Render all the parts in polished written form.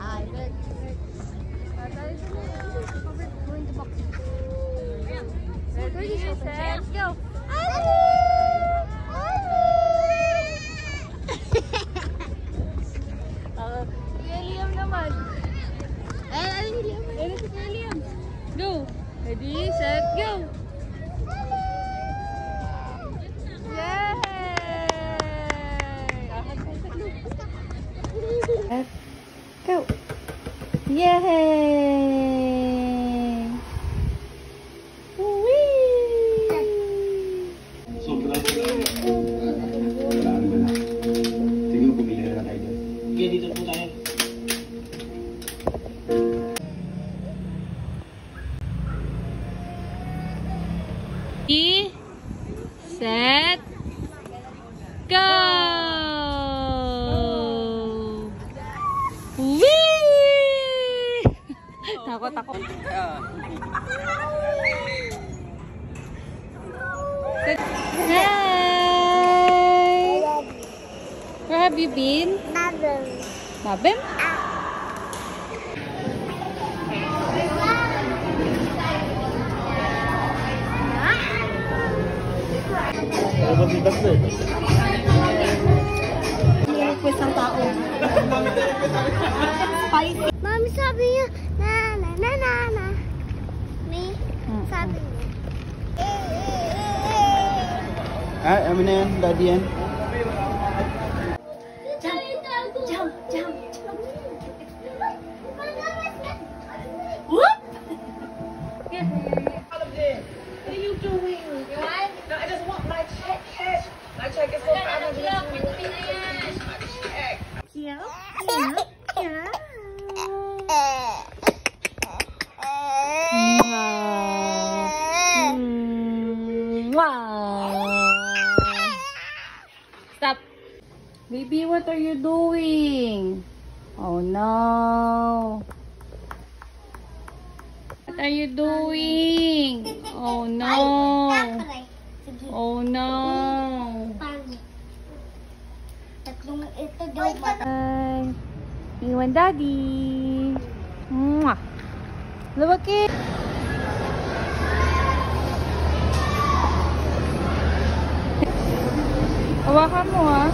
I bet. Go in the box. Ready, set, go. Liam naman. Liam. Si Liam. Go. Ready, set, go. Yay! Let's go. Yay! Whee! Sobrang marami na. Siguro pumili na lang tayo doon. Okay, dito po tayo. Set, go! Whee! Takot ako. Hi! Where have you been? Babem. Babem? Request ng tao. Spicy. Mami sabi niya, na. May sabi niya. Ah, amin na yan, daddy yan. Jump. Whoop! What are you doing? You want? No, I just want my check. My check is so bad. Yeah. Wow. Stop. Baby, what are you doing? Oh no. What are you doing? Oh no. Oh no. Tatlong ito daw ba? Bye. Iwan daddy. Mwah. Lubaki. Hawakan mo ha.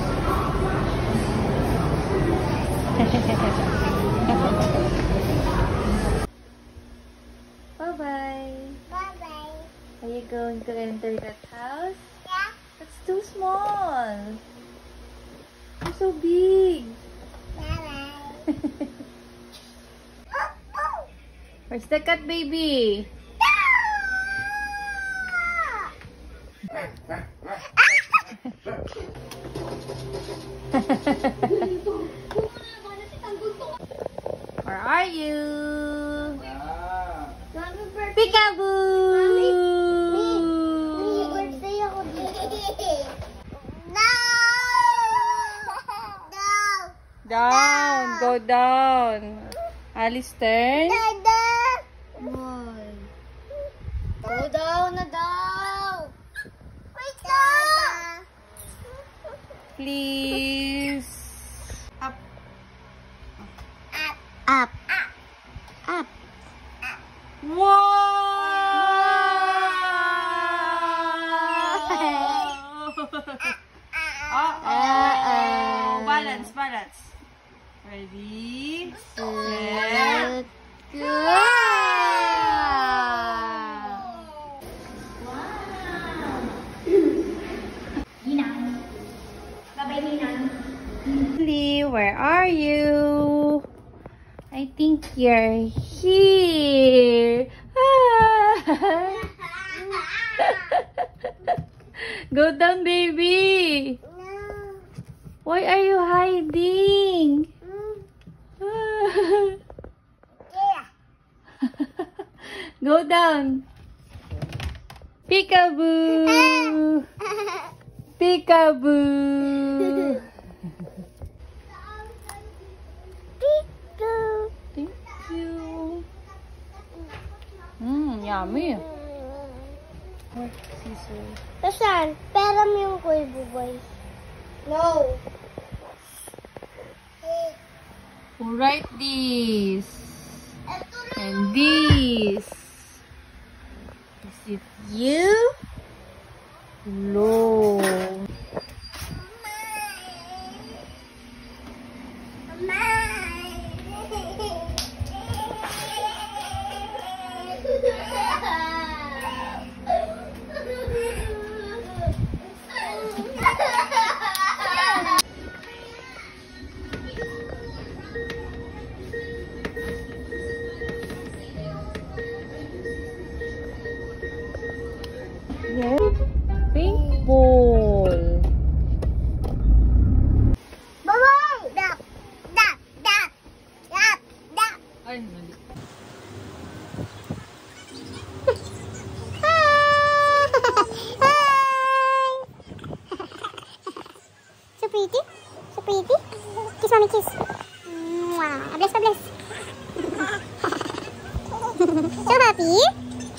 Bye-bye. Bye-bye. Are you going to enter that house? Yeah. It's too small. You're so big. Bye-bye. Where's the cat, baby? Where are you? Peekaboo! Birthday ako dito. No! Down. Go down. Alice, turn. Dada! Why? Go down na daw! Wait lang! Please. Up. Up! Up. Wow! Uh-oh. Balance. Ready? Set. Go! Lee, where are you? I think you're here. Go down, baby. Why are you hiding? Go down. Peekaboo. Peekaboo. Thank you. Yummy. Scissors. Saan? Pera mo yung Kuya, Buboy. No. Who write this? And this. Is it you? No. Yes. Pink ball. Ay, mali. So pretty. So pretty. Kiss mommy, kiss. Mwah. Bless, bless. So happy.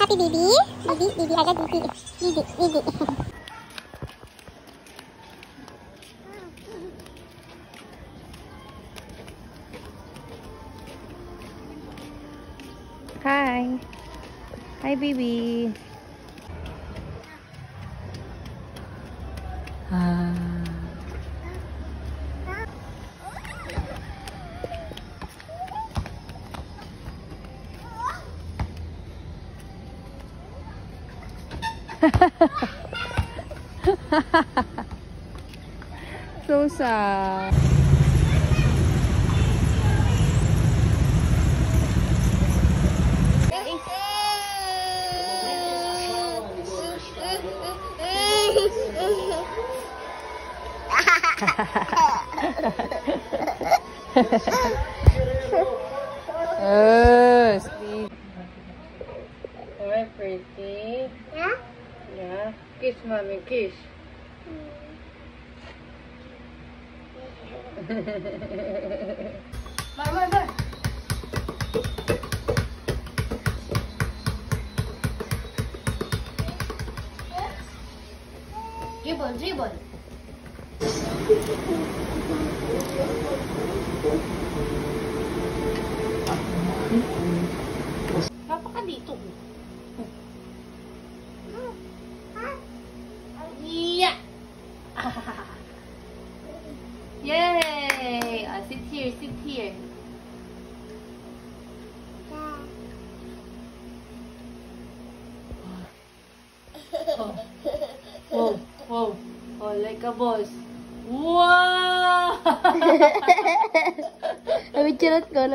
Happy baby. Baby, baby, agad baby. Baby, baby. Hi. Hi, baby. Ah. So sad. Oh, Steve. Hi, pretty. Yeah? Yeah. Kiss, mommy, kiss. Mama. Dribble. Napaka dito. Yeah. Yay! Sit here, sit here. Wow. Oh, like a boss. Wow! Labing charot ko.